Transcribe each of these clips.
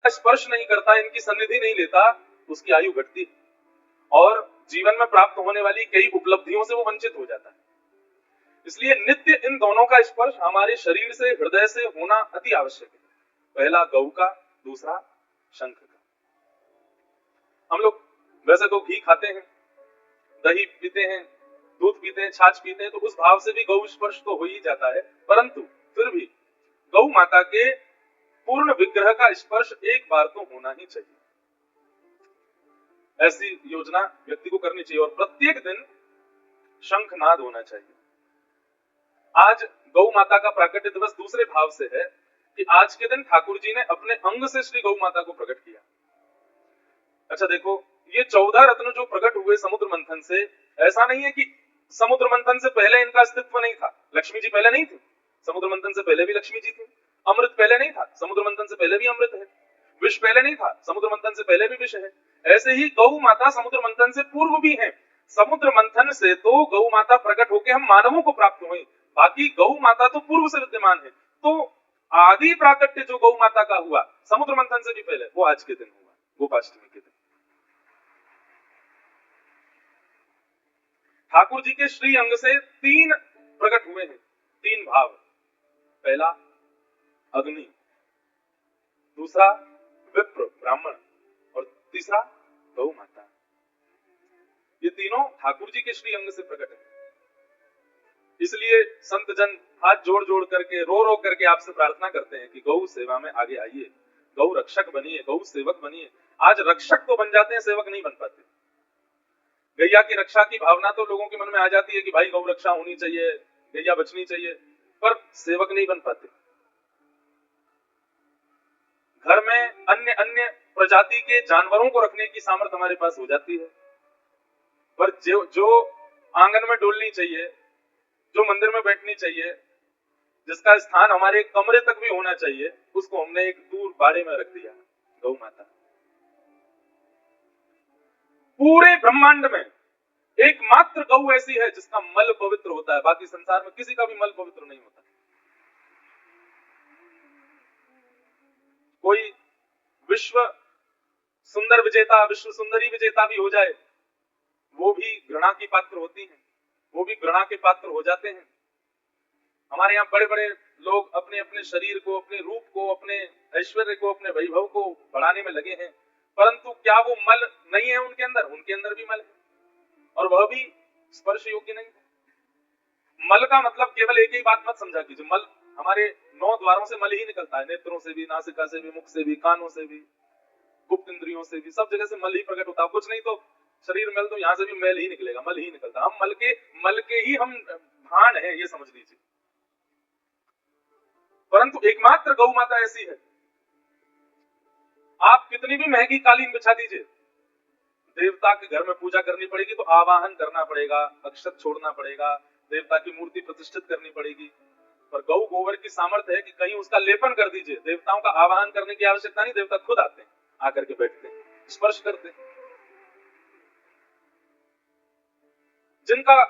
स्पर्श नहीं करता, इनकी सन्निधि नहीं लेता, उसकी आयु घटती है और जीवन में प्राप्त होने वाली कई उपलब्धियों से वो वंचित हो जाता है। इसलिए नित्य इन दोनों का स्पर्श हमारे शरीर से, हृदय से होना अति आवश्यक है। पहला गौ का, दूसरा शंख का। हम लोग वैसे तो घी खाते हैं, दही पीते हैं, दूध पीते हैं, छाछ पीते हैं, तो उस भाव से भी गौ स्पर्श तो हो ही जाता है, परंतु फिर भी गौ माता के पूर्ण विग्रह का स्पर्श एक बार तो होना ही चाहिए। ऐसी योजना व्यक्ति को करनी चाहिए और प्रत्येक दिन शंखनाद होना चाहिए। आज गौ माता का प्राकट्य दिवस दूसरे भाव से है कि आज के दिन ठाकुर जी ने अपने अंग से श्री गौ माता को प्रकट किया। अच्छा देखो, ये 14 रत्न जो प्रकट हुए समुद्र मंथन से, ऐसा नहीं है कि समुद्र मंथन से पहले इनका अस्तित्व नहीं था। लक्ष्मी जी पहले नहीं थी, समुद्र मंथन से पहले भी लक्ष्मी जी थी। अमृत पहले नहीं था, समुद्र मंथन से पहले भी अमृत है। विष पहले नहीं था, समुद्र मंथन से पहले भी विष है। ऐसे ही गौ माता समुद्र मंथन से पूर्व भी है। समुद्र मंथन से तो गौ माता प्रकट होकर हम मानवों को प्राप्त हुए, बाकी गौ माता तो पूर्व से विद्यमान है। तो आदि प्राकट्य जो गौ माता का हुआ समुद्र मंथन से भी पहले, वो आज के दिन हुआ, गोपाष्टमी के दिन। ठाकुर जी के श्री अंग से 3 प्रकट हुए हैं, 3 भाव। पहला अग्नि, दूसरा विप्र ब्राह्मण और तीसरा गौ माता। ये तीनों ठाकुर जी के श्री अंग से प्रकट है। इसलिए संत जन हाथ जोड़ जोड़ करके, रो रो करके आपसे प्रार्थना करते हैं कि गौ सेवा में आगे आइए, गौ रक्षक बनिए, गौ सेवक बनिए। आज रक्षक तो बन जाते हैं, सेवक नहीं बन पाते। गैया की रक्षा की भावना तो लोगों के मन में आ जाती है कि भाई गौ रक्षा होनी चाहिए, गैया बचनी चाहिए, पर सेवक नहीं बन पाते। घर में अन्य अन्य प्रजाति के जानवरों को रखने की सामर्थ्य हमारे पास हो जाती है, पर जो आंगन में डोलनी चाहिए, जो मंदिर में बैठनी चाहिए, जिसका स्थान हमारे कमरे तक भी होना चाहिए, उसको हमने एक दूर बाड़े में रख दिया। गौ माता पूरे ब्रह्मांड में एकमात्र गौ ऐसी है जिसका मल पवित्र होता है, बाकी संसार में किसी का भी मल पवित्र नहीं होता। कोई विश्व सुंदर विजेता, विश्व सुंदरी विजेता भी हो जाए, वो भी घृणा की पात्र होती हैं, वो भी घृणा के पात्र हो जाते हैं। हमारे यहाँ बड़े बड़े लोग अपने अपने शरीर को, अपने रूप को, अपने ऐश्वर्य को, अपने वैभव को बढ़ाने में लगे हैं, परंतु क्या वो मल नहीं है उनके अंदर? उनके अंदर भी मल है और वह भी स्पर्श योग्य नहीं है। मल का मतलब केवल एक ही बात मत समझा कीजिए, मल हमारे 9 द्वारों से मल ही निकलता है, नेत्रों से भी, नासिका से भी, मुख से भी, कानों से भी, गुप्त इंद्रियों से भी, सब जगह से मल ही प्रकट होता है। कुछ नहीं तो शरीर मैल, तो यहाँ से भी मैल ही निकलेगा, मल ही निकलता। हम मल के ही हम भाण है, ये समझ लीजिए। परंतु एकमात्र गौ माता ऐसी है, आप कितनी भी महंगी कालीन बिछा दीजिए, देवता के घर में पूजा करनी पड़ेगी तो आवाहन करना पड़ेगा, अक्षत छोड़ना पड़ेगा, देवता की मूर्ति प्रतिष्ठित करनी पड़ेगी। पर गौ गोबर की सामर्थ्य है कि कहीं उसका लेपन कर दीजिए, देवताओं का आवाहन करने की आवश्यकता नहीं, देवता खुद आते हैं, आकर के बैठते हैं, स्पर्श करते हैं। जिनका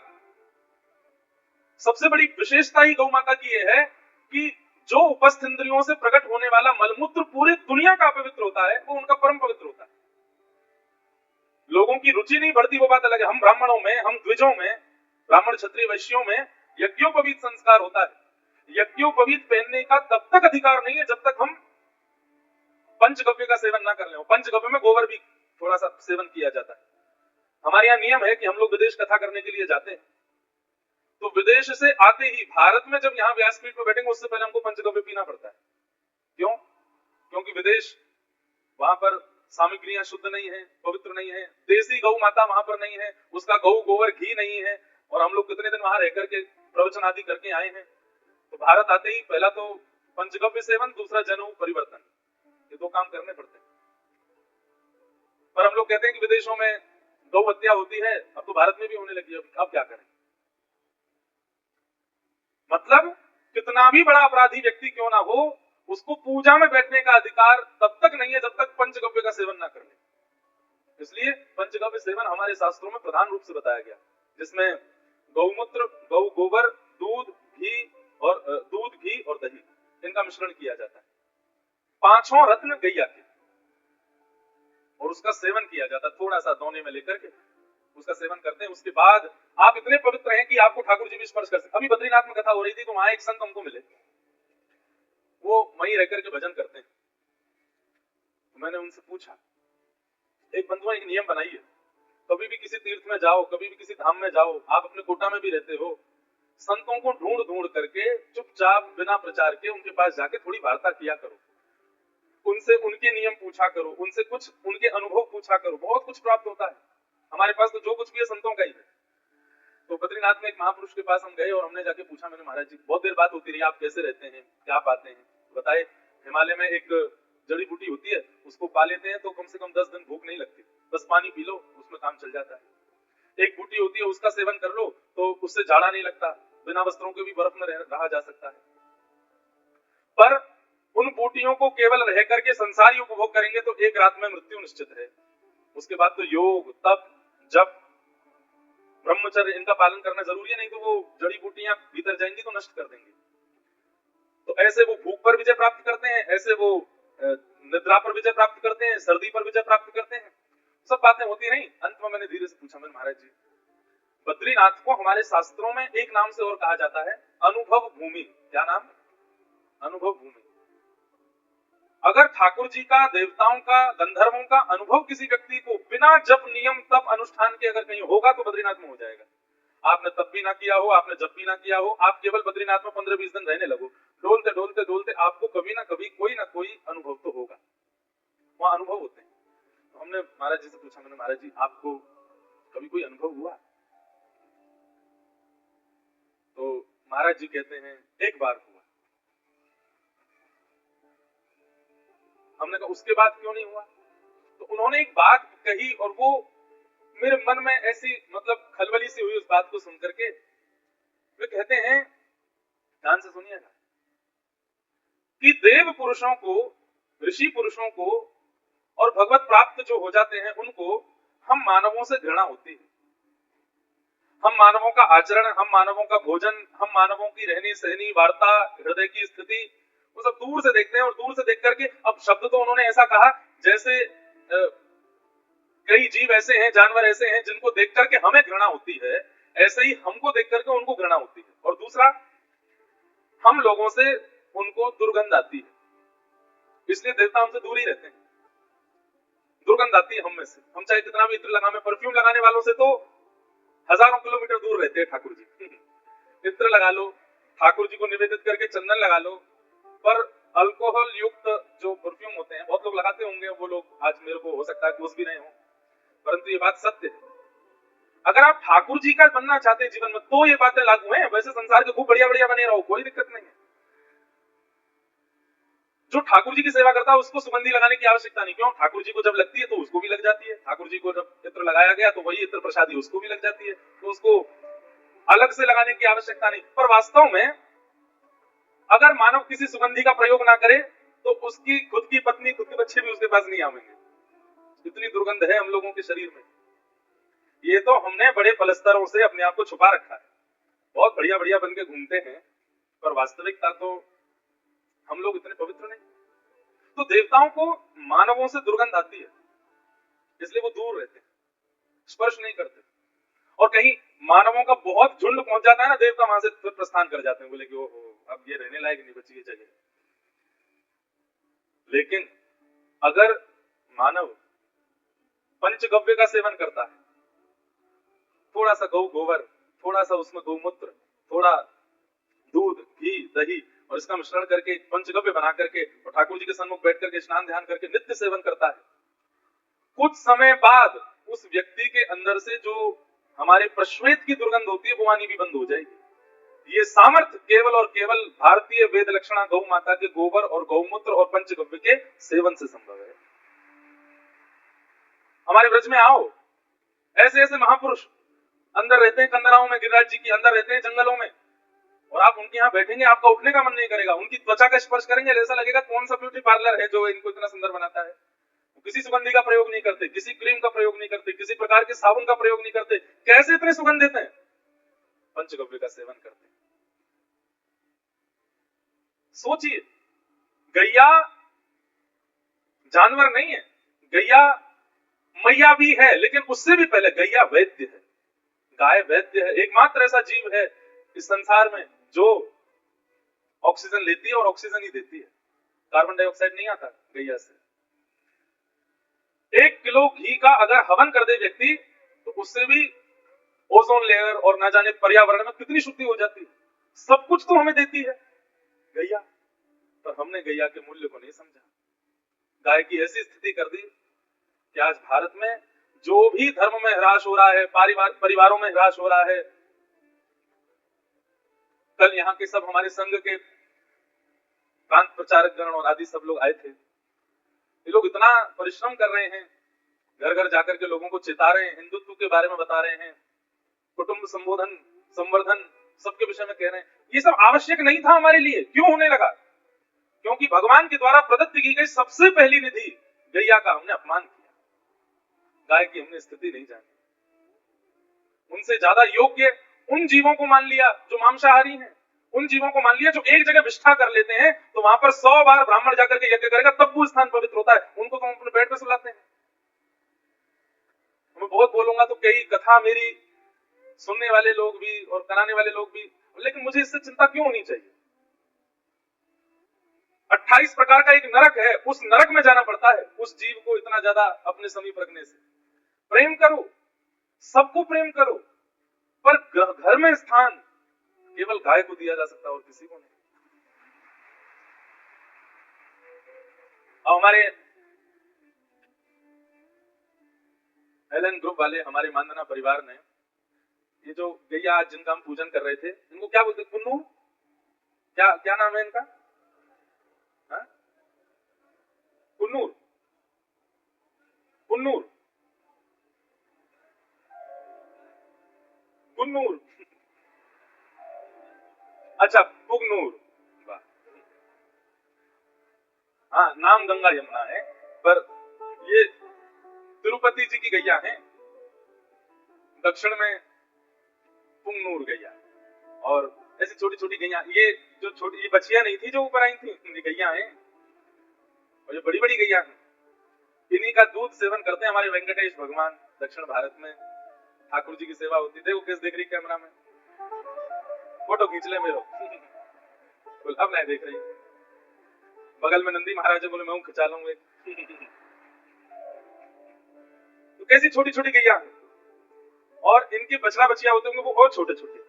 सबसे बड़ी विशेषता ही गौ माता की यह है कि जो उपस्थ इंद्रियों से प्रकट होने वाला मलमूत्र पूरी दुनिया का पवित्र होता है, वो उनका परम पवित्र होता है। लोगों की रुचि नहीं बढ़ती, वो बात अलग है। हम ब्राह्मणों में, हम द्विजों में, ब्राह्मण क्षत्रिय वैश्यों में यज्ञोपवीत संस्कार होता है। यज्ञोपवीत पहनने का तब तक अधिकार नहीं है जब तक हम पंचगव्य का सेवन ना कर लें। पंचगव्य में गोबर भी थोड़ा सा सेवन किया जाता है। हमारे यहाँ नियम है कि हम लोग विदेश कथा करने के लिए जाते हैं, तो विदेश से आते ही भारत में जब यहाँ व्यासपीठ पर बैठेंगे उससे पहले हमको पंचगव्य पीना पड़ता है। क्यों? क्योंकि विदेश, वहां पर सामग्रियां शुद्ध नहीं है, पवित्र नहीं है, देसी गौ माता वहां पर नहीं है, उसका गौ गोबर घी नहीं है, और हम लोग कितने दिन वहां रह करके प्रवचन आदि करके आए हैं। तो भारत आते ही पहला तो पंचगव्य सेवन, दूसरा जनेऊ परिवर्तन, ये 2 काम करने पड़ते हैं। पर हम लोग कहते हैं कि विदेशों में गौ हत्या होती है, अब तो भारत में भी होने लगी है, अब क्या करें? मतलब कितना भी बड़ा अपराधी व्यक्ति क्यों ना हो, उसको पूजा में बैठने का अधिकार तब तक नहीं है जब तक पंचगव्य का सेवन ना कर ले। इसलिए पंचगव्य सेवन हमारे शास्त्रों में प्रधान रूप से बताया गया, जिसमें गौमूत्र, गौ गोबर, दूध, घी और दही, इनका मिश्रण किया जाता है। 5 रत्न गैया के, और उसका सेवन किया जाता है, थोड़ा सा दोने में लेकर के उसका सेवन करते हैं। उसके बाद आप इतने पवित्र हैं कि आपको ठाकुर जी भी स्पर्श कर सकते। अभी बद्रीनाथ में कथा हो रही थी तो वहां एक संत हमको मिले, वो वहीं रह करके भजन करते हैं। तो मैंने उनसे पूछा, एक बंधुआ एक नियम बनाइए, कभी भी किसी तीर्थ में जाओ, कभी भी किसी धाम में जाओ, आप अपने कोटा में भी रहते हो, संतों को ढूंढ ढूंढ करके चुपचाप बिना प्रचार के उनके पास जाके थोड़ी वार्ता किया करो, उनसे उनके नियम पूछा करो, उनसे कुछ उनके अनुभव पूछा करो, बहुत कुछ प्राप्त होता है। हमारे पास तो जो कुछ भी है संतों का ही है। तो बद्रीनाथ में एक महापुरुष के पास हम गए और हमने जाके पूछा, मैंने महाराज जी बहुत देर बात होती रही, आप कैसे रहते हैं, क्या पाते हैं बताए। हिमालय में एक जड़ी बूटी होती है, उसको पा लेते हैं तो कम से कम 10 दिन भूख नहीं लगती, बस पानी पी लो उसमें काम चल जाता है। एक बूटी होती है उसका सेवन कर लो तो उससे झाड़ा नहीं लगता, बिना वस्त्रों के भी बर्फ में रहा जा सकता है। पर उन बूटियों को केवल रह करके संसारी उपभोग करेंगे तो एक रात में मृत्यु निश्चित है। उसके बाद तो योग, तप, जप, ब्रह्मचर्य इनका पालन करना जरूरी है, नहीं तो वो जड़ी बूटियां भीतर जाएंगी तो नष्ट कर देंगी। तो ऐसे वो भूख पर विजय प्राप्त करते हैं, ऐसे वो निद्रा पर विजय प्राप्त करते हैं, सर्दी पर विजय प्राप्त करते हैं। सब बातें होती नहीं। अंत में मैंने धीरे से पूछा, मैंने महाराज जी बद्रीनाथ को हमारे शास्त्रों में एक नाम से और कहा जाता है, अनुभव भूमि। क्या नाम? अनुभव भूमि। अगर ठाकुर जी का, देवताओं का, गंधर्वों का अनुभव किसी व्यक्ति को बिना जप, नियम, तप, अनुष्ठान के अगर कहीं होगा तो बद्रीनाथ में हो जाएगा। आपने तप भी ना किया हो, आपने जप भी ना किया हो, आप केवल बद्रीनाथ में 15-20 दिन रहने लगो, डोलते डोलते डोलते आपको कभी ना कभी कोई ना कोई अनुभव तो होगा। वहां अनुभव होते हैं। तो हमने महाराज जी से पूछा, मैंने महाराज जी आपको कभी कोई अनुभव हुआ? तो महाराज जी कहते हैं एक बार हुआ। हमने कहा उसके बाद क्यों नहीं हुआ? तो उन्होंने एक बात कही और वो मेरे मन में ऐसी मतलब खलबली सी हुई उस बात को सुनकर के। वे कहते हैं, ध्यान से सुनिएगा, कि देव पुरुषों को, ऋषि पुरुषों को और भगवत प्राप्त जो हो जाते हैं उनको हम मानवों से घृणा होती है। हम मानवों का आचरण, हम मानवों का भोजन, हम मानवों की रहनी सहनी, वार्ता, हृदय की स्थिति, वो सब दूर से देखते हैं। और दूर से देख करके, अब शब्द तो उन्होंने ऐसा कहा जैसे कई जीव ऐसे हैं, जानवर ऐसे हैं जिनको देख करके हमें घृणा होती है, ऐसे ही हमको देख करके उनको घृणा होती है। और दूसरा, हम लोगों से उनको दुर्गंध आती है, इसलिए देवता हमसे दूर ही रहते हैं। दुर्गंध आती है हम में से, हम चाहे कितना भी इत्र लगावे, परफ्यूम लगाने वालों से तो हजारों किलोमीटर दूर रहते हैं ठाकुर जी। इत्र लगा लो, ठाकुर जी को निवेदित करके चंदन लगा लो, पर अल्कोहल युक्त जो परफ्यूम होते हैं, बहुत लोग लगाते होंगे, वो लोग आज मेरे को हो सकता है कुछ भी नहीं हो, परंतु ये बात सत्य है। अगर आप ठाकुर जी का बनना चाहते हैं जीवन में तो ये बातें लागू हैं। वैसे संसार के खूब बढ़िया बढ़िया बने रहो, कोई दिक्कत नहीं है। जो ठाकुर जी की सेवा करता है उसको सुगंधी लगाने की आवश्यकता नहीं। क्यों? ठाकुर जी को जब लगती है तो उसको भी लग जाती है। ठाकुर जी को जब इत्र लगाया गया तो वही इत्र प्रसादी उसको भी लग जाती है, तो उसको अलग से लगाने की आवश्यकता नहीं। पर वास्तव में अगर मानव किसी सुगंधी का प्रयोग ना करे तो उसकी खुद की पत्नी, खुद के बच्चे भी उसके पास नहीं आवेंगे। इतनी दुर्गंध है हम लोगों के शरीर में। ये तो हमने बड़े पलस्तरों से अपने आप को छुपा रखा है, बहुत बढ़िया बढ़िया बन के घूमते हैं, पर वास्तविकता तो हम लोग इतने पवित्र नहीं। तो देवताओं को मानवों से दुर्गंध आती है, इसलिए वो दूर रहते हैं, स्पर्श नहीं करते। और कहीं मानवों का बहुत झुंड पहुंच जाता है ना, देवता वहां से फिर प्रस्थान कर जाते हैं, बोले कि ओहो अब ये रहने लायक नहीं बची ये जगह। लेकिन अगर मानव पंचगव्य का सेवन करता है, थोड़ा सा गौ गोबर, थोड़ा सा उसमें गौमूत्र, थोड़ा दूध, घी, दही और इसका मिश्रण करके पंचगव्य बना करके और ठाकुर जी के सन्मुख बैठ करके स्नान ध्यान करके नित्य सेवन करता है, कुछ समय बाद उस व्यक्ति के अंदर से जो हमारे प्रश्वेत की दुर्गंध होती है वो आनी भी बंद हो जाएगी। ये सामर्थ्य केवल और केवल भारतीय वेद लक्षणा गौ माता के गोबर और गौमूत्र और पंचगव्य के सेवन से संभव है। हमारे ब्रज में आओ, ऐसे ऐसे महापुरुष अंदर रहते हैं, कंदराओं में, गिरिराज जी की अंदर रहते हैं जंगलों में, और आप उनके यहाँ बैठेंगे आपका उठने का मन नहीं करेगा। उनकी त्वचा का स्पर्श करेंगे ऐसा लगेगा कौन सा ब्यूटी पार्लर है जो इनको इतना सुंदर बनाता है। किसी सुगंधी का प्रयोग नहीं करते, किसी क्रीम का प्रयोग नहीं करते, किसी प्रकार के साबुन का प्रयोग नहीं करते। कैसे इतने सुगंधित हैं? पंचगव्य का सेवन करते। सोचिए, गैया जानवर नहीं है, गैया मैया भी है, लेकिन उससे भी पहले गैया वैद्य है, गाय वैद्य है। एकमात्र ऐसा जीव है इस संसार में जो ऑक्सीजन लेती है और ऑक्सीजन ही देती है, कार्बन डाइऑक्साइड नहीं आता गैया से। 1 किलो घी का अगर हवन कर दे व्यक्ति, तो उससे भी ओजोन लेयर और ना जाने पर्यावरण में कितनी शुद्धि हो जाती है। सब कुछ तो हमें देती है गैया, पर हमने गैया के मूल्य को नहीं समझा। गाय की ऐसी स्थिति कर दी कि आज भारत में जो भी धर्म में ह्रास हो रहा है, परिवारों में ह्रास हो रहा है। कल यहाँ के सब हमारे संघ के प्रांत प्रचारक गण और आदि सब लोग आए थे। ये लोग इतना परिश्रम कर रहे हैं, घर घर जाकर के लोगों को चेता रहे हैं, हिंदुत्व के बारे में बता रहे हैं, कुटुंब संबोधन संवर्धन सबके विषय में कह रहे हैं। ये सब आवश्यक नहीं था हमारे लिए, क्यों होने लगा? क्योंकि भगवान के द्वारा प्रदत्त की गई सबसे पहली निधि गैया का हमने अपमान किया। गाय की हमने स्थिति नहीं जानी, उनसे ज्यादा योग्य उन जीवों को मान लिया जो मांसाहारी हैं, उन जीवों को मान लिया जो एक जगह विष्ठा कर लेते हैं, तो वहां पर 100 बार ब्राह्मण जाकर के यज्ञ करेगा तब वो स्थान पवित्र होता है। उनको तो हम अपने बेड पे सुलाते हैं। मैं बहुत बोलूंगा तो कई कथा मेरी सुनने वाले लोग भी और कराने वाले लोग भी, लेकिन मुझे इससे चिंता क्यों होनी चाहिए? 28 प्रकार का एक नरक है, उस नरक में जाना पड़ता है उस जीव को इतना ज्यादा अपने समीप रखने से। प्रेम करो, सबको प्रेम करो, पर घर में स्थान केवल गाय को दिया जा सकता और किसी को नहीं। हमारे एलन ग्रुप वाले, हमारे मानना परिवार ने, ये जो गैया आज जिनका हम पूजन कर रहे थे, इनको क्या बोलते? कुन्नूर? क्या नाम है इनका? हा? कुन्नूर, कुन्नूर, कुन्नूर, अच्छा पुगनूर। हाँ, नाम गंगा यमुना है, पर ये तिरुपति जी की गैया है, दक्षिण में पुंगनूर गैया। और ऐसी छोटी छोटी गैया, ये जो छोटी ये बछिया नहीं थी जो ऊपर आई थी, ये गैया हैं, और ये बड़ी बड़ी गैया हैं। इन्हीं का दूध सेवन करते हैं हमारे वेंकटेश भगवान। दक्षिण भारत में ठाकुर जी की सेवा होती थी। वो किस देख रही कैमरा में? फोटो खींच ले मेरो। बोल अब नहीं देख रही। बगल में नंदी महाराज बोले मैं खिंचा लूंगा। तो कैसी छोटी छोटी गैया हैं, और इनके बछड़ा बछिया होते होंगे वो और छोटे छोटे।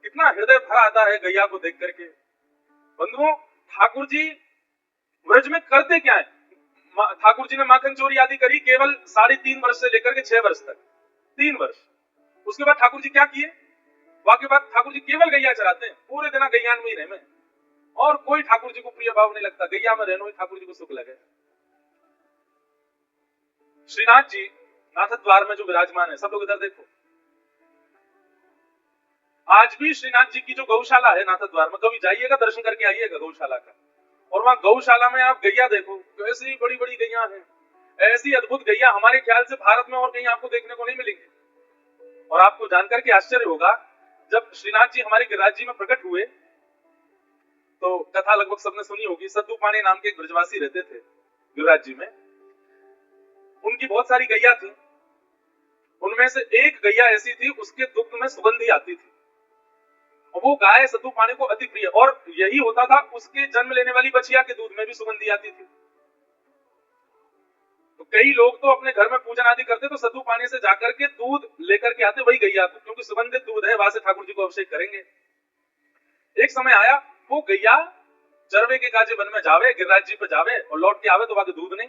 कितना हृदय भरा आता है गैया को देख करके। बंधुओं, ठाकुर जी व्रज में करते क्या है? ठाकुर जी ने माखन चोरी आदि करी केवल 3.5 वर्ष से लेकर के 6 वर्ष तक, 3 वर्ष। उसके बाद ठाकुर जी क्या किए? वाके बाद ठाकुर जी केवल गैया चराते हैं, पूरे दिन गैया में ही रहे, और कोई ठाकुर जी को प्रिय भाव नहीं लगता। गैया में रहना ही ठाकुर जी को सुख लगे। श्रीनाथ जी नाथ द्वार में जो विराजमान है, सब लोग इधर देखो। आज भी श्रीनाथ जी की जो गौशाला है नाथ द्वार में, कभी जाइएगा, दर्शन करके आइएगा गौशाला का, और वहां गौशाला में आप गैया देखो, तो ऐसी बड़ी बड़ी गैया हैं। ऐसी अद्भुत गैया हमारे ख्याल से भारत में और कहीं आपको देखने को नहीं मिलेंगे। और आपको जानकर के आश्चर्य होगा, जब श्रीनाथ जी हमारे गिरिराज जी में प्रकट हुए, तो कथा लगभग सबने सुनी होगी। सद्दू पाणी नाम के एक ब्रजवासी रहते थे गिरिराज जी में। उनकी बहुत सारी गैया थी। उनमें से एक गैया ऐसी थी, उसके दुग्ध में सुगंधी आती थी, और वो गाय सद्दू पाणी को अति प्रिय। और यही होता था, उसके जन्म लेने वाली बछिया के दूध में भी सुगंधी आती थी। तो कई लोग तो अपने घर में पूजन आदि करते तो सद्दू पानी से जाकर के दूध लेकर के आते वही गैया को, क्योंकि सुगंधित दूध है, वहां से ठाकुर जी को अभिषेक करेंगे। एक समय आया, वो गैया चरवे के काजे वन में जावे, गिरिराज जी पे जावे और लौट के आवे तो वहां दूध नहीं।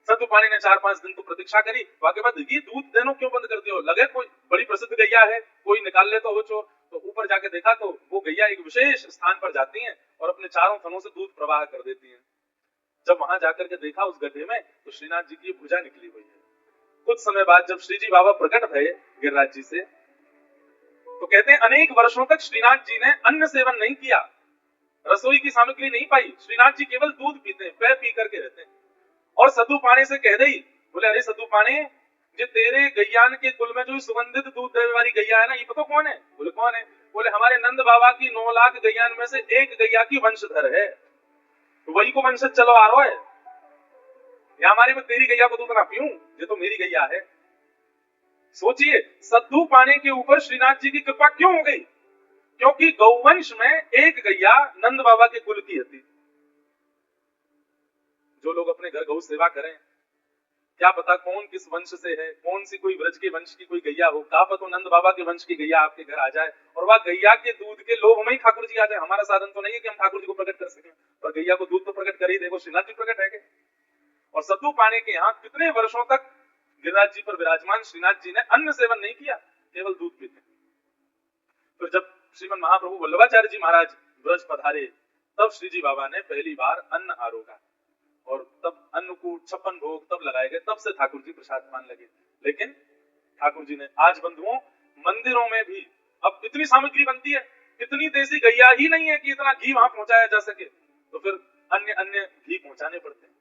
सद्दू पानी ने 4-5 दिन तो प्रतीक्षा करी। वाके बाद ये दूध देना क्यों बंद कर दियो? लगे कोई बड़ी प्रसिद्ध गैया है, कोई निकाल ले तो हो चोर। तो ऊपर जाके देखा तो वो गैया एक विशेष स्थान पर जाती हैं और अपने चारों थनों से दूध प्रवाह कर देती हैं। जब वहां जाकर के देखा उस गड्ढे में, तो श्रीनाथ जी की भुजा निकली हुई है। कुछ समय बाद जब श्री जी बाबा प्रकट भये गिरिराज जी से, तो कहते हैं अनेक वर्षों तक श्रीनाथ जी ने अन्न सेवन नहीं किया, रसोई की सामग्री नहीं पाई। श्रीनाथ जी केवल दूध पीते हैं, पै पी करके रहते हैं। और सद्दू पानी से कह दई, बोले अरे सद्दू पानी, जो तेरे गैयान के कुल में जो सुगंधित दूध देने वाली गैया है ना, ये पता कौन है? बोले कौन है? बोले हमारे नंद बाबा की 9 लाख गैयान में से एक गैया की वंशधर है, तो वही को वंशज चलो आ रहा है। या हमारी में तेरी गैया को दूध ना पीऊं, ये तो मेरी गैया है। सोचिए, सद्दू पाने के ऊपर श्रीनाथ जी की कृपा क्यों हो गई? क्योंकि गौवंश में एक गैया नंद बाबा के कुल की थी। जो लोग अपने घर गौ सेवा करें, क्या पता कौन किस वंश से है, कौन सी कोई व्रज के वंश की कोई गैया हो, क्या पता नंद बाबा के वंश की गैया आपके घर आ जाए और वह गैया के दूध के लोभ में ही ठाकुर जी आ जाए। हमारा साधन तो नहीं है कि हम ठाकुर जी को प्रकट कर सकें, पर गैया को दूध तो प्रकट कर ही देखो, श्रीनाथ जी प्रकट है। और सद्दू पाने के यहाँ कितने वर्षों तक गिरिराज जी पर विराजमान श्रीनाथ जी ने अन्न सेवन नहीं किया, केवल दूध पीते। फिर जब श्रीमन महाप्रभु वल्लभाचार्य जी महाराज ब्रज पधारे, तब श्री जी बाबा ने पहली बार अन्न आरोगा और तब अन्नकूट 56 भोग तब लगाए गए, तब से ठाकुर जी प्रसाद पान लगे। लेकिन ठाकुर जी ने आज बंधुओं मंदिरों में भी अब इतनी सामग्री बनती है, इतनी देसी गैया ही नहीं है कि इतना घी वहां पहुंचाया जा सके, तो फिर अन्य अन्य घी पहुंचाने पड़ते हैं।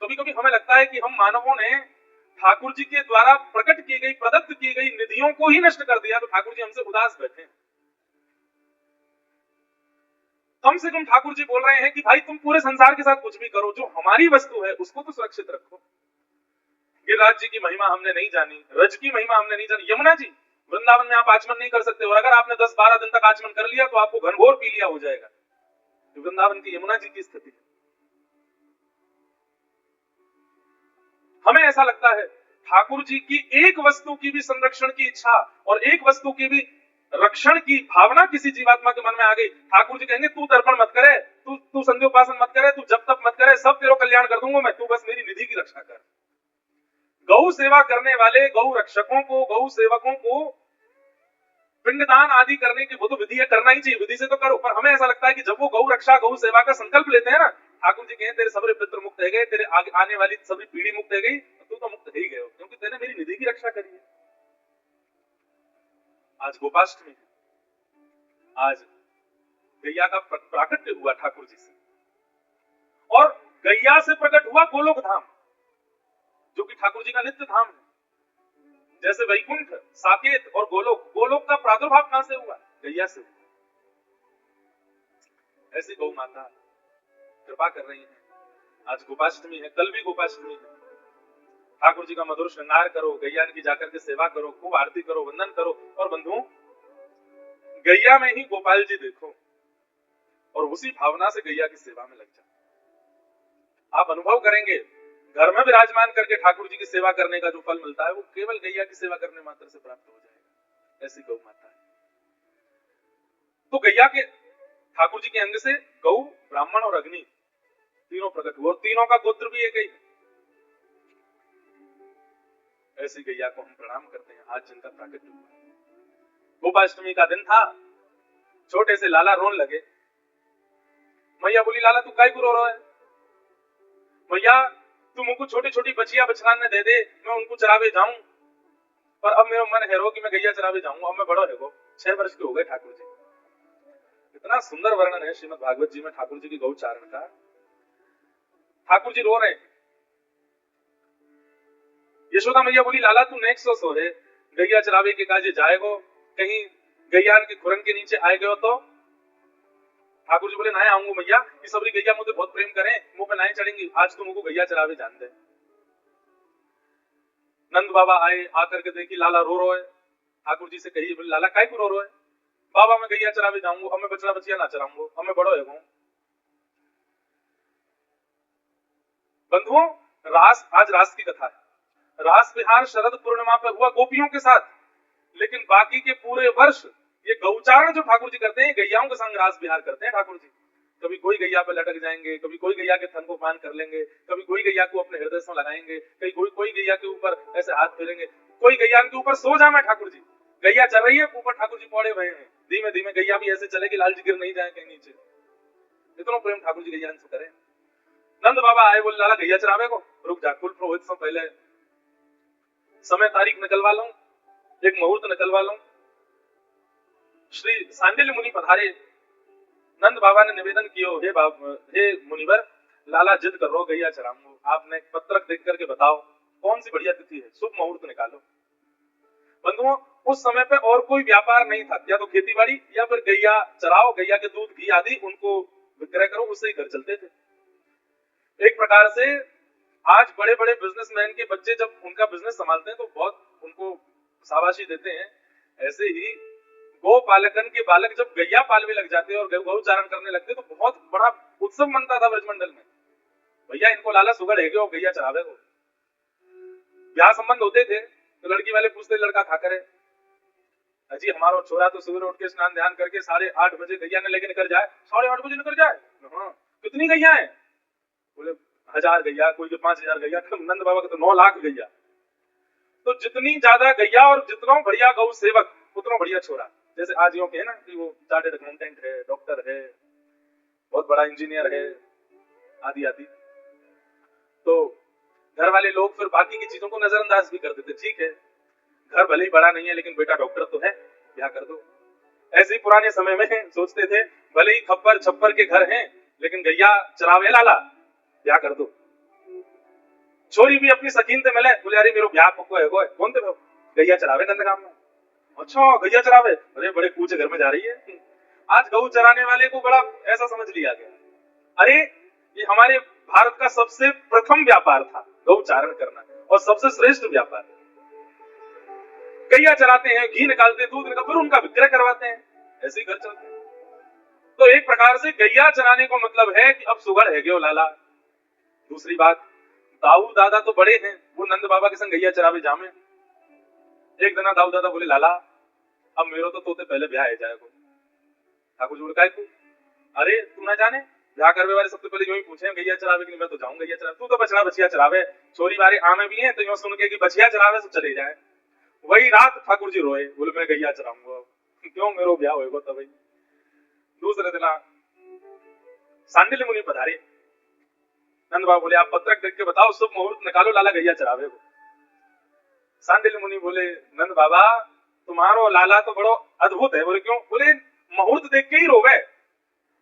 कभी कभी हमें लगता है कि हम मानवों ने ठाकुर जी के द्वारा प्रकट की गई, प्रदत्त की गई निधियों को ही नष्ट कर दिया, तो ठाकुर जी हमसे उदास बैठे। कम से कम ठाकुर जी बोल रहे हैं कि भाई तुम पूरे संसार के साथ कुछ भी करो, जो हमारी वस्तु है उसको तो सुरक्षित रखो। गिरिराज जी की महिमा हमने नहीं जानी, रज की महिमा हमने नहीं जानी। यमुना जी, वृंदावन में आप आचमन नहीं कर सकते, और अगर आपने 10-12 दिन तक आचमन कर लिया तो आपको घनघोर पी लिया हो जाएगा। वृंदावन की यमुना जी की स्थिति। हमें ऐसा लगता है ठाकुर जी की एक वस्तु की भी संरक्षण की इच्छा और एक वस्तु की भी रक्षण की भावना किसी जीवात्मा के मन में आ गई, ठाकुर जी कहेंगे तू तर्पण मत करे, तू संध्योपासन मत करे, तू जप तप मत करे, सब तेरा कल्याण कर दूंगा मैं, तू बस मेरी निधि की रक्षा कर। गौ सेवा करने वाले गौ रक्षकों को, गौ सेवकों को पिंडदान आदि करने की वो तो विधि है, करना ही चाहिए, विधि से तो करो। पर हमें ऐसा लगता है कि जब वो गौ रक्षा गौ सेवा का संकल्प लेते हैं ना, ठाकुर जी कहें तेरे सबरे पितृ मुक्त है गए, तेरे आने वाली सभी पीढ़ी मुक्त है गई, तू तो मुक्त ही गए हो, क्योंकि तेने मेरी निधि की रक्षा करी है। आज गोपाष्टमी है, आज गैया का प्राकट्य हुआ ठाकुर जी से, और गैया से प्रकट हुआ गोलोक धाम, जो कि ठाकुर जी का नित्य धाम है। जैसे वैकुंठ, साकेत और गोलोक, गोलोक का प्रादुर्भाव कहां से हुआ? गैया से। ऐसी गौ माता कृपा कर रही है। आज गोपाष्टमी है, कल भी गोपाष्टमी है। ठाकुर जी का मधुर श्रृंगार करो, गैया की जाकर के सेवा करो, खूब आरती करो, वंदन करो, और बंधुओं गैया में ही गोपाल जी देखो और उसी भावना से गैया की सेवा में लग जाओ। आप अनुभव करेंगे घर में विराजमान करके ठाकुर जी की सेवा करने का जो फल मिलता है वो केवल गैया की सेवा करने मात्र से प्राप्त हो जाएगा। ऐसी गौ माता है। तो गैया के ठाकुर जी के अंग से गौ, ब्राह्मण और अग्नि तीनों प्रकट हुए, और तीनों का गोत्र भी एक ही। ऐसी गैया को हम प्रणाम करते हैं आज जिनका प्राकट्य हुआ। गोपाष्टमी का दिन था, छोटे से लाला रोन लगे। मैया बोली लाला तू काय को रो रहा है? मैया तू मुझको छोटी छोटी बचिया बछड़ाने दे दे, मैं उनको चरावे जाऊं, पर अब मेरा मन है रो कि मैं गैया चरावे जाऊंगा, अब मैं बड़ा है वो 6 वर्ष के हो गए ठाकुर जी। इतना सुंदर वर्णन है श्रीमद् भागवत जी में ठाकुर जी की गौचारण का। ठाकुर जी रो रहे हैं। यशोदा मैया बोली लाला तू नेक्स्ट सो है, गैया चरावे के काजे जाएगो, कहीं गैयान के खुरन के नीचे आए गयो तो? ठाकुर जी बोले ना आऊंगा मैया, ये सबरी गैया मुझे बहुत प्रेम करें, मुंह पे नाई चढ़ेंगी, आज तो मुझको गैया चरावे जान दे। नंद बाबा आए, आकर के देखी लाला रो रो है। ठाकुर जी से कही बोले लाला काय को रो रो है? बाबा मैं गैया चरावे जाऊंगा, अब मैं बछड़ा बचिया ना चराऊंगा, अब मैं बड़ो है। बंधुओं रास, आज रास की कथा है। रास विहार शरद पूर्णिमा पे हुआ गोपियों के साथ, लेकिन बाकी के पूरे वर्ष ये गौचारण जो ठाकुर जी करते हैं, गैयाओं के संग रास विहार करते हैं ठाकुर जी। कभी कोई गैया पे लटक जाएंगे, कभी कोई गैया के थन को पान कर लेंगे, कभी कोई गैया को अपने हृदय से लगाएंगे, कभी कोई गैया के ऊपर ऐसे हाथ फेरेंगे, कोई गैया के ऊपर सो जाए ठाकुर जी। गैया चल रही है, ऊपर ठाकुर जी पौड़े हुए हैं, धीमे धीमे गैया भी ऐसे चले कि लाल जी गिर नहीं जाए कहीं नीचे। इतना प्रेम ठाकुर जी गैया से करें। नंद बाबा आए, बोले लाला गैया चरावे को, रुक जा, कुल पुरोहित से पहले समय तारीख निकलवा लो, एक मुहूर्त निकलवा लो। श्री सांडिल्य मुनि पधारे। नंद बाबा ने निवेदन किया, हे मुनिवर, लाला जिद कर रो गैया चराऊंगा, आपने पत्रक देख करके बताओ कौन सी बढ़िया तिथि है, शुभ मुहूर्त निकालो। बंधुओं उस समय पे और कोई व्यापार नहीं था, या तो खेतीबाड़ी या फिर गैया चराओ, गैया के दूध घी आदि उनको विक्रय करो, उससे ही घर चलते थे। एक प्रकार से आज बड़े बड़े बिजनेसमैन के बच्चे जब उनका बिजनेस संभालते हैं तो बहुत उनको शाबाशी देते हैं। ऐसे ही गौ पालकन के बालक जब गैया पालवे लग जाते और गौ चारण करने लगते तो बहुत बड़ा उत्सव मनता था ब्रजमंडल में। भैया इनको लाला सुगड़ है और गैया चरावे को। ब्याह संबंध होते थे तो लड़की वाले पूछते लड़का खा करे, अजी हमारा छोरा तो सुबह उठ के स्नान ध्यान करके 8:30 बजे गैया ने लेके निकल जाए, 8:30 बजे निकल जाए। हाँ, कितनी गैया है? बोले 1000 गैया, कोई के 5000 गैया, नंद बाबा के तो 9 लाख गैया। तो जितनी ज्यादा गैया और जितना बढ़िया गौ सेवक उतना बढ़िया छोरा। जैसे आज यूं के है ना कि वो चार्टर्ड अकाउंटेंट है, डॉक्टर है, बहुत बड़ा इंजीनियर है, आदि आदि। तो घर वाले लोग फिर बाकी की चीजों को नजरअंदाज भी कर देते। ठीक है, घर भले ही बड़ा नहीं है लेकिन बेटा डॉक्टर तो है, ब्याह कर दो। ऐसे ही पुराने समय में सोचते थे भले ही खप्पर छप्पर के घर हैं लेकिन गैया चरावे लाला, ब्याह कर दो। छोरी भी अपनी सकीन से मिले, बोले अरे मेरो ब्याह पक्को है, कौन थे गैया चरावे नंदगाम में। अच्छा गैया चरावे, अरे बड़े कूचे घर में जा रही है। आज गऊ चराने वाले को बड़ा ऐसा समझ लिया गया, अरे ये हमारे भारत का सबसे प्रथम व्यापार था गौ चारण करना, और सबसे श्रेष्ठ व्यापार। गैया चराते हैं, घी निकालते, दूध निकालते, फिर उनका विक्रय करवाते हैं, ऐसे ही घर चलते हैं। तो एक प्रकार से गैया चराने को मतलब है कि अब सुगड़ है गयो लाला। दूसरी बात, दाऊ दादा तो बड़े हैं, वो नंद बाबा के संग गैया चरावे जामे। एक दिन दाऊ दादा बोले लाला अब मेरो तो तोते पहले ब्याह है जाएगा। ठाकुर जी बोले को, अरे तू ना जाने ब्याह करवे वाले सबसे पहले यूं ही पूछे गैया चरावे कि मैं तो जाऊं गैया चरावे, तू तो बछड़ा बछिया चरावे, छोरी बारे आमे भी है तो यूं सुन के कि बछिया चरावे तो चले जाए। वही रात ठाकुर जी रोए, बोले मैं गैया चराऊंगा, क्यों मेरो ब्याह होएगा तब। दूसरे दिन सांडिल्य मुनि पधारे, नंद बाबा बोले आप पत्रक देख के बताओ, शुभ मुहूर्त निकालो लाला गैया चरावे को। सांडिल्य मुनि बोले नंद बाबा तुम्हारो लाला तो बड़ो अद्भुत है। बोले क्यों? बोले मुहूर्त देख के ही रोवे।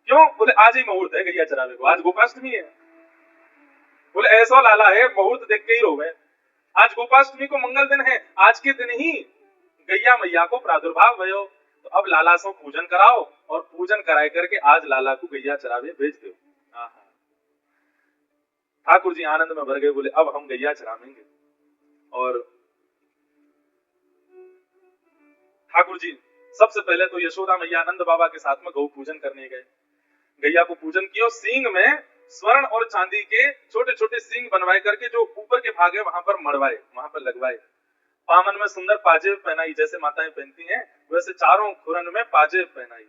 क्यों? बोले आज ही मुहूर्त है गैया चरावे को, आज गोपाष्टमी है। बोले ऐसा लाला है मुहूर्त देख के ही रोवे, आज गोपाष्टमी को मंगल दिन है, आज के दिन ही गैया मैया को प्रादुर्भाव भयो, तो अब लाला से पूजन कराओ और पूजन कराए करके आज लाला को गैया चरावे भेज दो। ठाकुर जी आनंद में भर गए, बोले अब हम गैया चरावेंगे। और ठाकुर जी सबसे पहले तो यशोदा मैया आनंद बाबा के साथ में गौ पूजन करने गए। गैया को पूजन किया, सींग में स्वर्ण और चांदी के छोटे छोटे सींग बनवाए करके जो ऊपर के भाग है वहां पर मड़वाए, वहां पर लगवाए। पामन में सुंदर पाजेब पहनाई, जैसे माताएं पहनती हैं वैसे चारों खुरन में पाजेब पहनाई।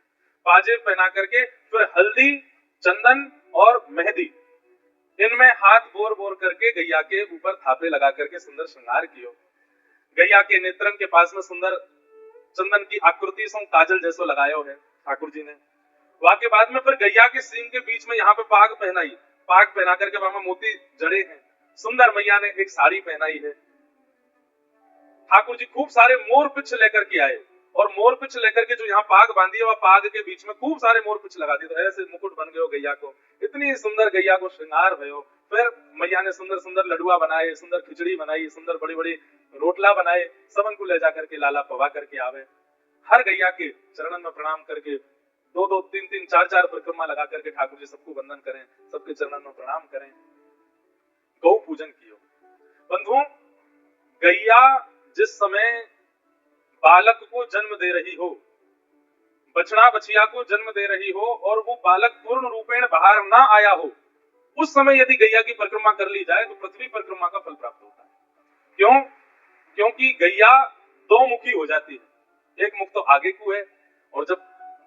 पाजेब पहना करके फिर हल्दी, चंदन और मेहंदी, इनमें हाथ बोर बोर करके गैया के ऊपर थापे लगा करके सुंदर श्रृंगार कियो। गैया के नेत्रन के पास में सुंदर चंदन की आकृति से काजल जैसो लगायो है ठाकुर जी ने। वहां के बाद में फिर गैया के सींग के बीच में यहाँ पे पाग पहनाई, पाग पहना करके वहां में मोती जड़े हैं। सुंदर मैया ने एक साड़ी पहनाई है। ठाकुर जी खूब सारे मोर पिछ लेकर के आए, और मोर पिछ लेकर के जो यहाँ पाग बांधी है वह पाग के बीच में खूब सारे मोर पिछ लगा दिए, तो ऐसे मुकुट बन गयो गैया को। इतनी सुंदर गैया को श्रृंगार भयो। फिर मैया ने सुंदर सुंदर लडुआ बनाए, सुंदर खिचड़ी बनाई, सुंदर बड़ी बड़ी रोटला बनाए, सबन को ले जा करके लाला पवा करके आवे। हर गैया के चरणन में प्रणाम करके 2-2, 3-3, 4-4 परिक्रमा लगा करके ठाकुर जी सबको वंदन करें, सबके चरणन में प्रणाम करें, गौ पूजन कियो। बंधुओं, गैया जिस समय बालक को जन्म दे रही हो, बछड़ा बछिया को जन्म दे रही हो और वो बालक पूर्ण रूपेण बाहर ना आया हो, उस समय यदि गैया की परिक्रमा कर ली जाए तो पृथ्वी परिक्रमा का फल प्राप्त होता है। क्यों? क्योंकि गैया 2 मुखी हो जाती है, एक मुख तो आगे को है, और जब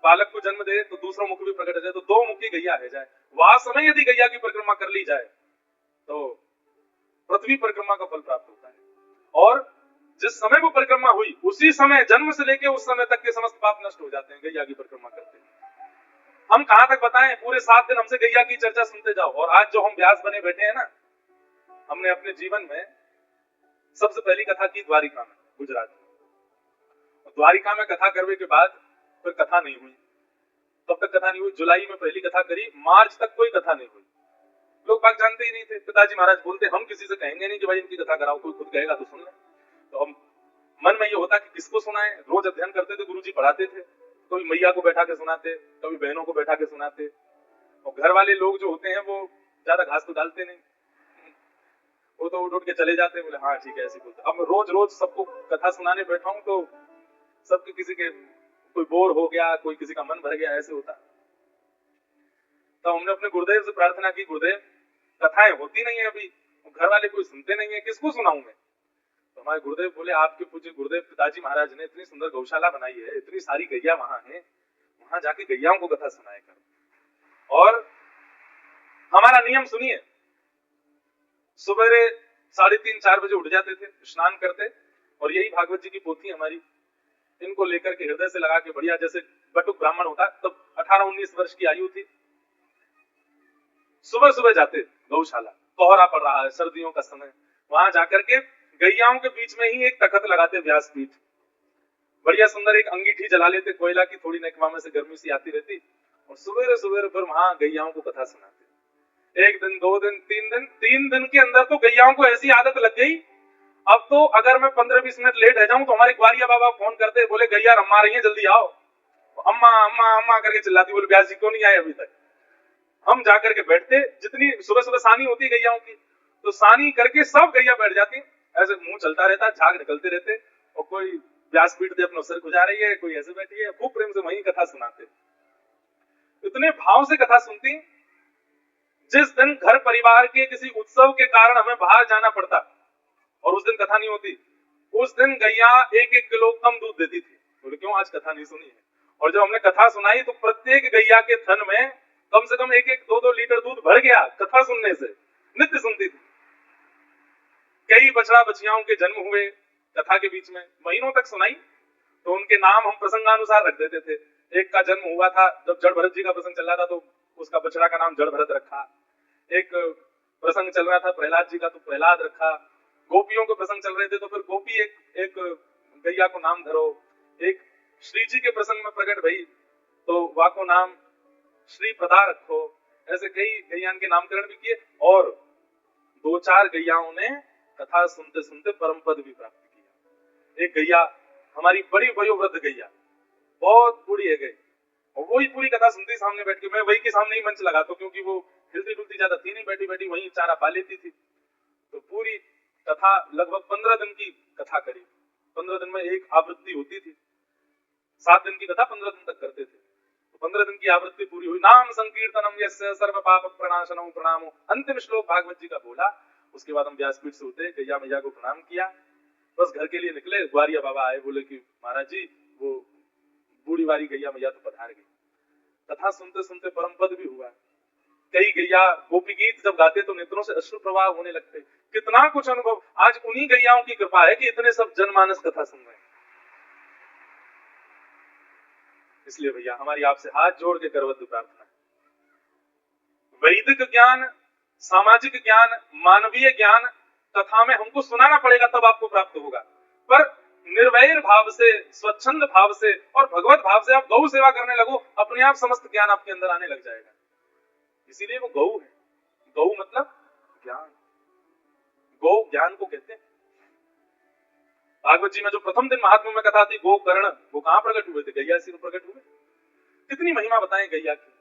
बालक को जन्म दे तो दूसरा मुख भी प्रकट हो जाए, तो 2 मुखी गैया है जाए। वह समय यदि गैया की परिक्रमा कर ली जाए तो पृथ्वी परिक्रमा का फल प्राप्त होता है। और जिस समय वो परिक्रमा हुई उसी समय, जन्म से लेके उस समय तक के समस्त पाप नष्ट हो जाते हैं गैया की परिक्रमा करते हैं। हम कहां तक बताएं, पूरे 7 दिन हमसे गैया की चर्चा सुनते जाओ। और आज जो हम व्यास बने बैठे हैं ना, हमने अपने जीवन में सबसे पहली कथा की द्वारिका में, गुजरात में। द्वारिका में कथा करने के बाद फिर कथा नहीं हुई, तब तक कथा नहीं हुई। जुलाई में पहली कथा करी, मार्च तक कोई कथा नहीं हुई। लोग बात जानते ही नहीं थे। पिताजी महाराज बोलते हम किसी से कहेंगे नहीं कि भाई इनकी कथा कराओ, कोई खुद कहेगा तो सुन ले। तो हम मन में ये होता कि किसको सुनाए। रोज अध्ययन करते थे, गुरुजी पढ़ाते थे, कभी मैया को बैठा के सुनाते, कभी बहनों को बैठा के सुनाते। और घर वाले लोग जो होते हैं वो ज्यादा घास तो डालते नहीं, वो तो उठ के चले जाते, बोले हाँ ठीक है ऐसे बोलते। अब रोज रोज सबको कथा सुनाने बैठा हूं तो सबके किसी के कोई बोर हो गया, कोई किसी का मन भर गया, ऐसे होता। तो हमने अपने गुरुदेव से प्रार्थना की, गुरुदेव कथाएं होती नहीं है, अभी घर वाले कोई सुनते नहीं है, किसको सुनाऊं मैं? तो हमारे गुरुदेव बोले, आपके पूज्य गुरुदेव पिताजी महाराज ने इतनी सुंदर गौशाला बनाई है, इतनी सारी गैया वहां है, वहां जाके गैयाओं को कथा सुनाया करो। और हमारा नियम सुनिए, सुबह 3:30-4 बजे उठ जाते थे, स्नान करते, और यही भागवत जी की पोथी हमारी, इनको लेकर के हृदय से लगा के बढ़िया, जैसे बटुक ब्राह्मण होता, तब 18-19 वर्ष की आयु थी, सुबह सुबह जाते गौशाला, कोहरा पड़ रहा है, सर्दियों का समय, वहां जाकर के गैयाओं के बीच में ही एक तखत लगाते, व्यासपीठ, बढ़िया सुंदर एक अंगीठी जला लेते कोयला की, थोड़ी नकवा में से गर्मी सी आती रहती, और सवेरे सवेरे फिर वहां गैयाओं को कथा सुनाते। 1 दिन 2 दिन 3 दिन के अंदर तो गैयाओं को ऐसी आदत लग गई, अब तो अगर मैं 15-20 मिनट लेट रह जाऊं तो हमारे ग्वारिया बाबा फोन करते, बोले गैया रम्मा रही है, जल्दी आओ। अम्मा अम्मा अम्मा करके चिल्लाती, बोले व्यास जी क्यों नहीं आए अभी तक? हम जाकर के बैठते, जितनी सुबह सुबह सानी होती गैयाओं की, तो सानी करके सब गैया बैठ जाती, ऐसे मुंह चलता रहता, झाग निकलते रहते, और कोई व्यासपीठ पे अपना सिर खुजा रही है, कोई ऐसे बैठी है, खूब प्रेम से वही कथा सुनाते, इतने भाव से कथा सुनती। जिस दिन घर परिवार के किसी उत्सव के कारण हमें बाहर जाना पड़ता और उस दिन कथा नहीं होती, उस दिन गैया 1-1 किलो कम दूध देती थी, बोले क्यों आज कथा नहीं सुनी है? और जब हमने कथा सुनाई तो प्रत्येक गैया के थन में कम से कम 1-1, 2-2 लीटर दूध भर गया कथा सुनने से, नित्य सुनती थी। कई बछड़ा बछियाओं के जन्म हुए कथा के बीच में, महीनों तक सुनाई, तो उनके नाम हम प्रसंगानुसार रख देते थे। एक का जन्म हुआ था जब जड़ भरत जी का प्रसंग चल रहा था, तो उसका बछड़ा का नाम जड़ भरत रखा। एक प्रसंग चल रहा था प्रहलाद जी का, तो प्रहलाद रखा। गोपियों के प्रसंग चल रहे थे तो फिर गोपी एक गैया को नाम धरो। एक श्री जी के प्रसंग में प्रकट भई तो वा को नाम श्री प्रदा रखो। ऐसे कई गैयान के नामकरण भी किए, और 2-4 गैयाओं ने कथा सुनते सुनते परम पद भी प्राप्त किया। एक गैया हमारी बड़ी वयोवृद्ध गैया, बहुत बूढ़ी है गई, और वही पूरी कथा सुनती सामने बैठ के। मैं वही के सामने ही मंच लगा, तो क्योंकि वो हिलती डुलती ज्यादा थी नहीं, बैठी बैठी वही चारा पा लेती थी। तो पूरी कथा लगभग 15 दिन की कथा करी। 15 दिन में एक आवृत्ति होती थी, 7 दिन की कथा 15 दिन तक करते थे, तो 15 दिन की आवृत्ति पूरी हुई। नाम संकीर्तनम यस्य सर्व पाप प्रणाशनम प्रणामो, अंतिम श्लोक भागवत जी का बोला। उसके बाद हम व्यासपीठ से उतरे, गैया मैया को प्रणाम किया, बस घर के लिए निकले। ग्वारिया बाबा आए, बोले कि महाराज जी वो बूढ़ी वाली गैया मैया तो पधार गई। कथा सुनते सुनते परम पद भी हुआ। कई गैया गोपी गीत जब गाते तो नेत्रों से अश्रु प्रवाह होने लगते। कितना कुछ अनुभव, आज उन्हीं गैयाओं की कृपा है कि इतने सब जनमानस कथा सुन रहे हैं। इसलिए भैया हमारी आपसे हाथ जोड़ के करवत प्रार्थना है, वैदिक ज्ञान, सामाजिक ज्ञान, मानवीय ज्ञान कथा में हमको सुनाना पड़ेगा, तब आपको प्राप्त होगा। पर निर्वैर भाव से, स्वच्छंद भाव से और भगवत भाव से आप गौ सेवा करने लगो, अपने आप समस्त ज्ञान आपके अंदर आने लग जाएगा। इसीलिए वो गौ है। गौ मतलब ज्ञान, गौ ज्ञान को कहते हैं। भागवत जी में जो प्रथम दिन महात्मा में कथा थी गोकर्ण, वो कहां प्रकट हुए थे? गैया से प्रकट हुए। कितनी महिमा बताएं गैया की।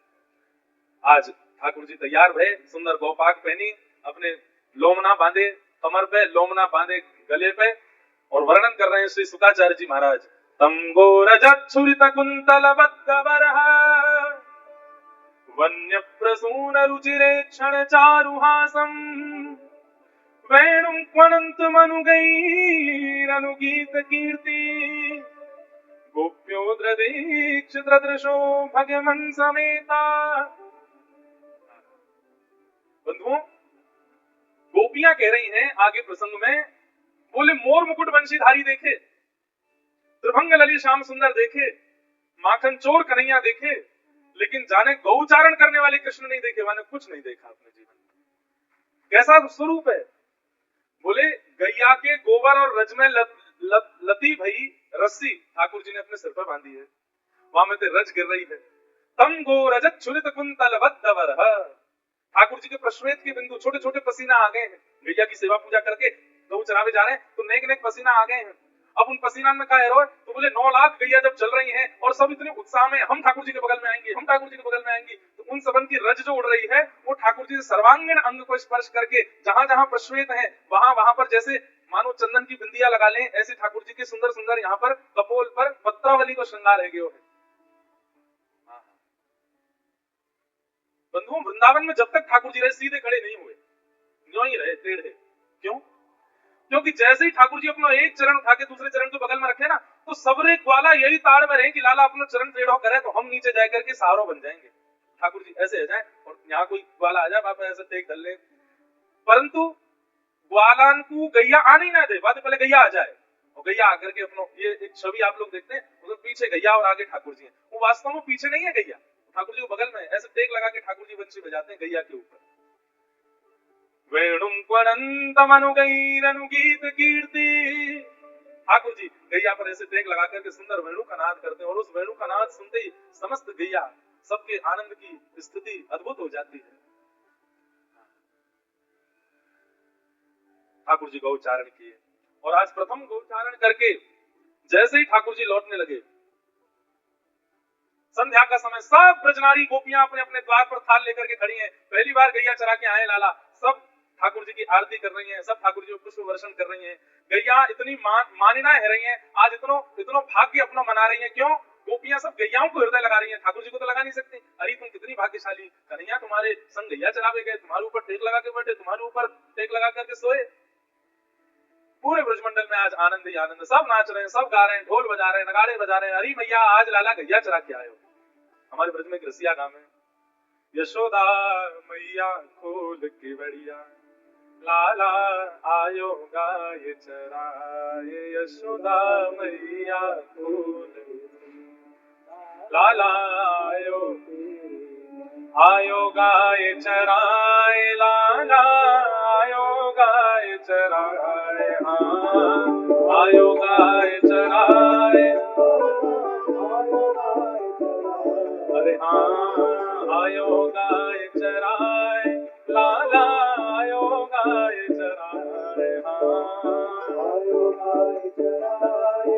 आज ठाकुर जी तैयार भय, सुंदर गौपाक पहनी, अपने लोमना बांधे कमर पे, लोमना बांधे गले पे, और वर्णन कर रहे हैं श्री सुकाचार्य जी महाराज। तम गोरजच्छुरित कुंतल बद्धवरः वन्य प्रसून रुचिरे क्षण चारुहासम वेणुं क्वणन्त मनुगैरनुगीत कीर्ति गोप्यो दृदीक्षित दृशो भगवन् समेता। बंधुओं, गोपियां कह रही हैं आगे प्रसंग में, बोले मोर मुकुट वंशीधारी देखे, त्रिभंग लली श्याम सुंदर देखे, माखन चोर कन्हैया देखे, लेकिन जाने गौचारण करने वाले कृष्ण नहीं देखे। माने कुछ नहीं देखा अपने जीवन में। कैसा स्वरूप है? बोले गैया के गोबर और रज में लती भई रस्सी ठाकुर जी ने अपने सिर पर बांधी है, वहां में रज गिर रही है। तम गो रजत छुरित कुंतल बद्धवरः, ठाकुर जी के प्रश्वेत के बिंदु, छोटे छोटे पसीना आ गए हैं। गैया की सेवा पूजा करके गौ चरावे जा रहे हैं तो नेक नेक पसीना आ गए हैं। अब उन पसीना में क्या है? तो बोले 9 लाख गैया जब चल रही हैं और सब इतने उत्साह में, हम ठाकुर जी के बगल में आएंगे, हम ठाकुर जी के बगल में आएंगे, तो उन सबन की रज जो उड़ रही है वो ठाकुर जी सर्वांगीण अंग को स्पर्श करके जहां जहां प्रश्वेत है वहां वहां पर जैसे मानो चंदन की बिंदिया लगा लें, ऐसे ठाकुर जी के सुंदर सुंदर यहाँ पर कपोल पर पत्रावली को श्रृंगार है गयो है। बंधुओं, वृंदावन में जब तक ठाकुर जी रहे सीधे खड़े नहीं हुए, यूं ही रहे टेढ़े। क्यों? क्योंकि जैसे ही ठाकुर जी अपना एक चरण उठा के दूसरे चरण के बगल में रखे ना, तो सबरे ग्वाला यही ताड़ में रहे कि लाला अपना चरण टेढ़ो करे तो हम नीचे जाकर के सहारो बन जाएंगे। ठाकुर जी ऐसे आ जाए और यहाँ कोई ग्वाला आ जाए, बाप ऐसे टेक धर ले, परंतु ग्वालान को गैया आने ना दे, बाद पहले गैया आ जाए और गैया आकर के अपनो ये एक छवि आप लोग देखते हैं, उसमें पीछे गैया और आगे ठाकुर जी हैं। वो वास्तव में पीछे नहीं है गैया, ठाकुर जी को बगल में ऐसे टेक लगा के ठाकुर जी बंशी बजाते हैं गैया के ऊपर। वेणुम क्वनंतमनुगैरनुगीत कीर्ति, ठाकुर जी गैया पर ऐसे टेक लगा करके सुंदर वेणु का नाद करते हैं और उस वेणु का नाद सुनते ही समस्त गैया सबके आनंद की स्थिति अद्भुत हो जाती है। ठाकुर जी गौचारण किए और आज प्रथम गौचारण करके जैसे ही ठाकुर जी लौटने लगे, संध्या का समय, सब ब्रजनारी गोपियां अपने अपने द्वार पर थाल लेकर के खड़ी हैं। पहली बार गैया चरा के आए लाला, सब ठाकुर जी की आरती कर रही हैं, सब ठाकुर जी को पुष्प वर्षण कर रही हैं। गैया इतनी मानिना है रही हैं, आज इतनो भाग्य अपना मना रही हैं। क्यों? गोपियां सब गैयाओं को हृदय लगा रही हैं, ठाकुर जी को तो लगा नहीं सकती। अरे तुम कितनी भाग्यशाली, कन्हैया तुम्हारे संग गैया चरावे गए, तुम्हारे ऊपर टेक लगा के बैठे, तुम्हारे ऊपर टेक लगा करके सोए। पूरे ब्रजमंडल में आज आनंद ही आनंद, सब नाच रहे हैं, सब गा रहे हैं, ढोल बजा रहे हैं, नगाड़े बजा रहे हैं। अरे मैया आज लाला गैया चरा के आए हो। हमारे ब्रज में एक रसिया गांव है, यशोदा मैया खोल के बढ़िया, लाला आयो गाय चराए, यशोदा मैया खोल, लाला आयो गाय चराए, लाला आयो गाय चराए, हाँ आयो गाय चराए, अरे हाँ आयो गाय चराए, लाला आयो गाय चराए, हाँ आयो गाय चराए,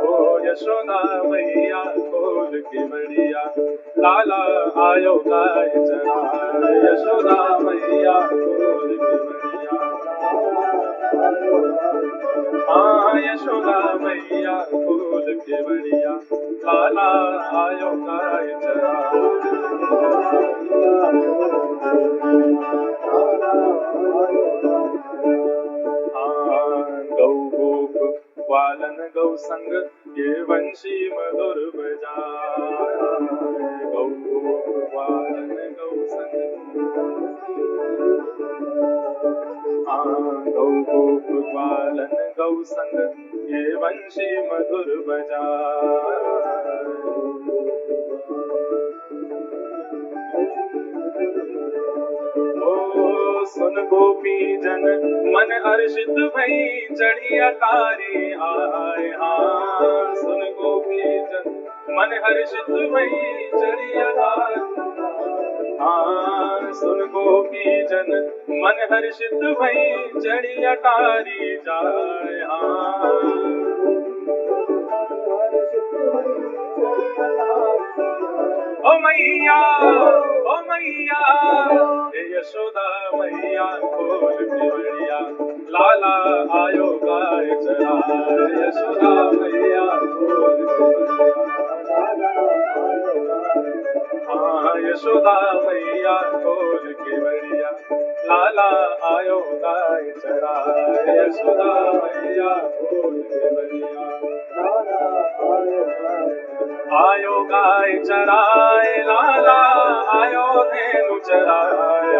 ओ यशोदा मैया खोल के बढ़िया, लाला आयो गाय चराए, यशोदा मैया खोल के बढ़िया, हाँ यशोदा मैया खोल के बढ़िया, लाला आयो गाय चराए। गौ गोप ग्वालन गौ संग ये वंशी मधुर बजाए, गौ गोप ग्वालन गौ संग, गौ गोप ग्वालन गौ संग ये वंशी मधुर बजाए। ओ सुन गोपी जन मन हर्षित भई चढ़ी अटारी आए, हाँ सुन गोपी जन मन हर्षित भई चढ़ी अटारी, हाँ सुन गोपी जन मन हर्षित भई चढ़ी अटारी जाए, हाँ ओ मैया हे यशोदा मैया खोल के बढ़िया, लाला आयो गाय चराए, यशोदा मैया खोल के बढ़िया, हाँ यशोदा मैया खोल के बढ़िया, लाला आयो गाय चराए, यशोदा मैया खोल के बढ़िया, आयो गाय चराए, लाला आयो धेनु चराए,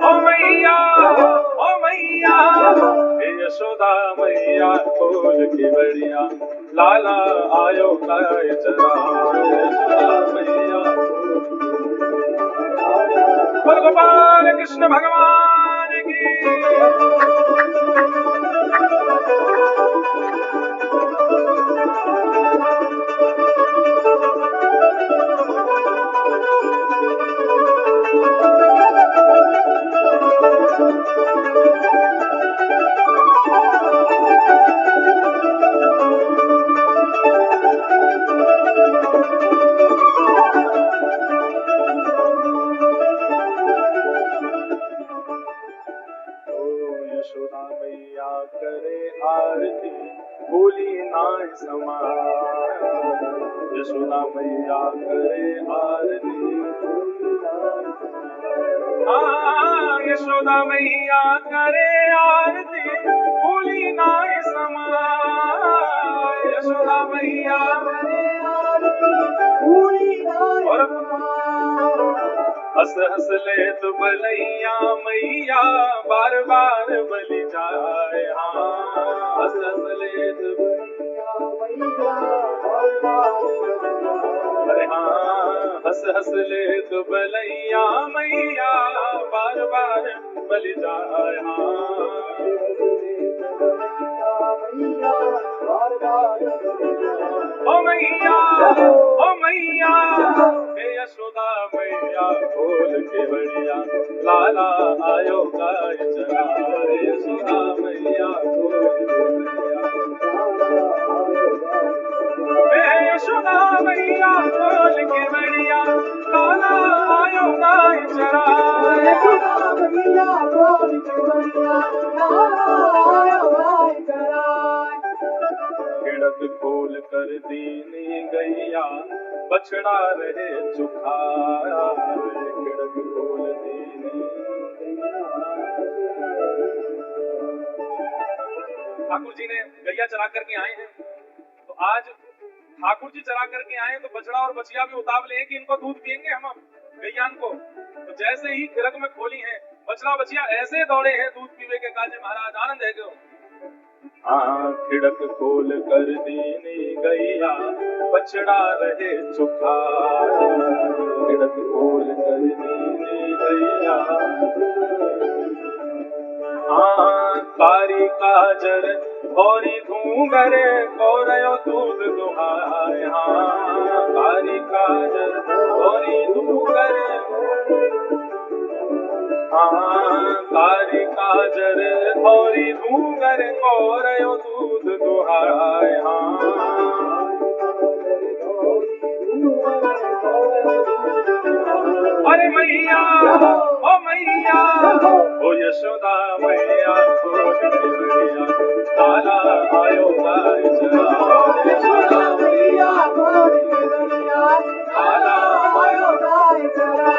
ओ मैया हे यशोदा मैया खोल के बढ़िया, लाला आयो गाय चराए, यशोदा मैया। बोल गोपाल कृष्ण भगवान की। यशोदा मैया करे आरती भूली नाय समाय। यशोदा मैया करे आरती यशोदा मैया करे आरती भूली नाय समाय। यशोदा मैया करे आरती भूली नाय हंस हंस ले तो बलैया मैया बार बार बलि जाए। हंस हंस ले तो मैया बार बार अरे हंस हंस ले तो बलैया मैया बार बार बलि जाए। ओ मैया हे यशोदा मैया खोल के बढ़िया लाला आयो गाय चरा। यशोदा मैया खोल के बढ़िया यशोदा मैया खोल के बढ़िया लाला आयो गाय चरा। यशोदा मैया खोल के बढ़िया लाला आयो गाय चरा। खिड़क खोल कर दीनी गैया बछड़ा रहे चुखाया। खिड़क खोल दीनी ठाकुर जी ने गैया चरा करके आए हैं, तो आज ठाकुर जी चरा करके आए तो बछड़ा और बछिया भी उतावले हैं कि इनको दूध पियेंगे हम गैयान को। तो जैसे ही खिड़क में खोली है बछड़ा बछिया ऐसे दौड़े हैं दूध पीवे के काजे महाराज आनंद है क्यों। खिड़क खोल कर दीनी गैया बछड़ा रहे चुखा। खिड़क खोल कर दीनी गैया कारी काजर भौरी धूंगर गौरयो दूध दुहाय। कारी काजर भौरी धूंगर कारी काजर भौरी धूंगर गौरयो दूध दुहाय। अरे मैया ओ यशोदा मैया खोल के बढ़िया लाला आयो गाय चरा। यशोदा मैया खोल के बढ़िया लाला आयो गाय चरा।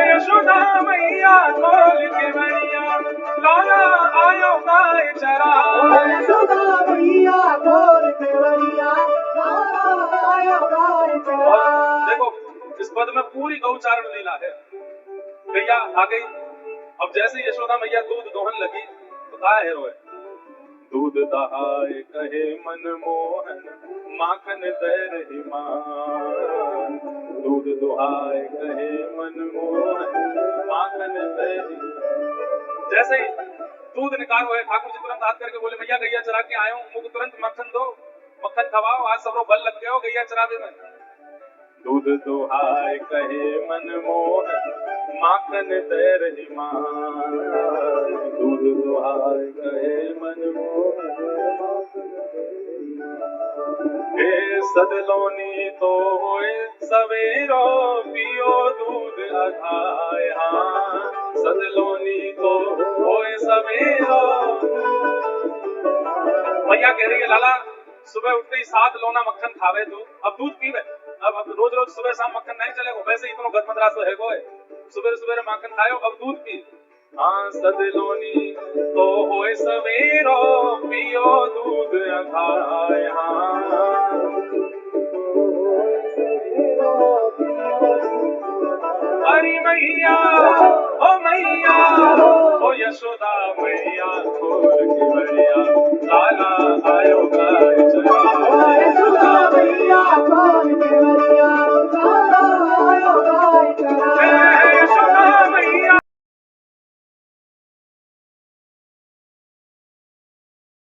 यशोदा मैया खोल के बढ़िया लाला आयो गाय चरा। यशोदा मैया खोल के बढ़िया लाला आयो गाय चरा। देखो इस पद में पूरी गौचारण लीला है। गैया आ गई, अब जैसे यशोदा मैया दूध दोहन लगी तो कहा है रोए दूध दहाए कहे मन मोहन माखन दे रही मान। दूध दुहाए कहे मन मोहन माखन दे रही। जैसे ही दूध निकाल हुए ठाकुर जी तुरंत हाथ करके बोले भैया गैया चरा के आए हूँ, मुझको तुरंत मक्खन दो, मक्खन खवाओ, आज सब लोग बल लग गए हो गैया चरावे में। दूध दुहाए कहे मन मोहन माखन दे रही मान। दूध दुहाए कहे मन मोहन हे सदलोनी तो होए सवेरो पियो दूध अघाय। सदलोनी तो होए सवेरो। भैया कह रही है लाला सुबह उठते ही 7 लोना मक्खन खावे तू, अब दूध पीवे। अब रोज रोज सुबह शाम मक्खन नहीं चलेगा, वैसे इतना गदमदरा से है गोए, सुबह सुबह मक्खन खायो अब दूध पी। सदलोनी तो होए सवेरो पियो दूध अघाय। अरे मैया ओ यशोदा मैया खोल के बढ़िया लाला आयो गाय चरा। यशोदा